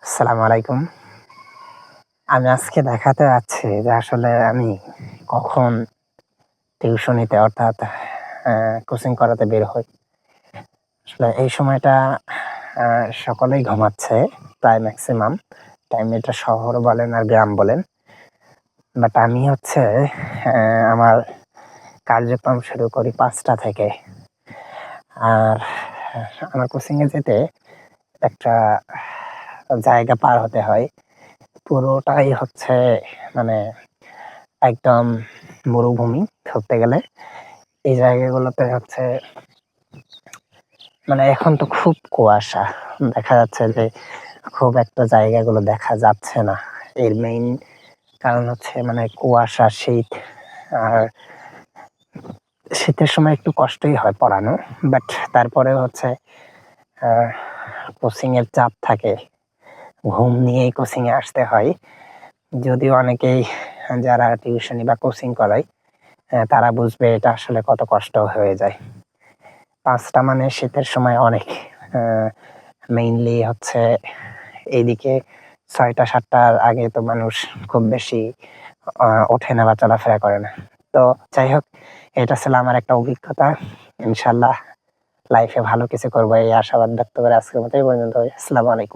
আসসালামু আলাইকুম। আমি আজকে দেখাতে যাচ্ছি যে আসলে আমি কখন টিউশনিতে অর্থাৎ কোচিং করাতে বের হই। আসলে এই সময়টা আ সকলেই ঘুমাচ্ছে প্রায় মেক্সিমাম টাইম, এটা শহর বলেন আর গ্রাম বলেন। বাট আমি হচ্ছে আমার কার্যক্রম শুরু করি ৫টা থেকে। আর আমার কোচিংয়ে যেতে একটা জায়গা পার হতে হয়। পুরোটাই হচ্ছে মানে একদম মরুভূমি ধরতে গেলে। এই জায়গাগুলোতে হচ্ছে মানে এখন তো খুব কুয়াশা। দেখা যাচ্ছে যে খুব একটা জায়গাগুলো দেখা যাচ্ছে না। এর মেইন কারণ হচ্ছে মানে কুয়াশা, শীত। আর শীতের সময় একটু কষ্টই হয় পড়ানো। বাট তারপরেও হচ্ছে আ কোচিংয়ের চাপ থাকে। ঘুম নিয়েই কোচিংয়ে আসতে হয়। যদিও অনেকেই যারা টিউশনি বা কোচিং করায় তারা বুঝবে এটা আসলে কত কষ্ট হয়ে যায়। ৫টা মানে শীতের সময় অনেক। আ মেইনলি হচ্ছে এইদিকে ৬টা-৭টার আগে তো মানুষ খুব বেশি ওঠে না বা চলাফেরা করে না। তো যাই হোক, এটা ছিল আমার একটা অভিজ্ঞতা। ইনশাআল্লাহ লাইফে ভালো কিছু করব এই আশাবাদ ব্যক্ত করে আজকের মতো এই পর্যন্তই। আসসালামু আলাইকুম।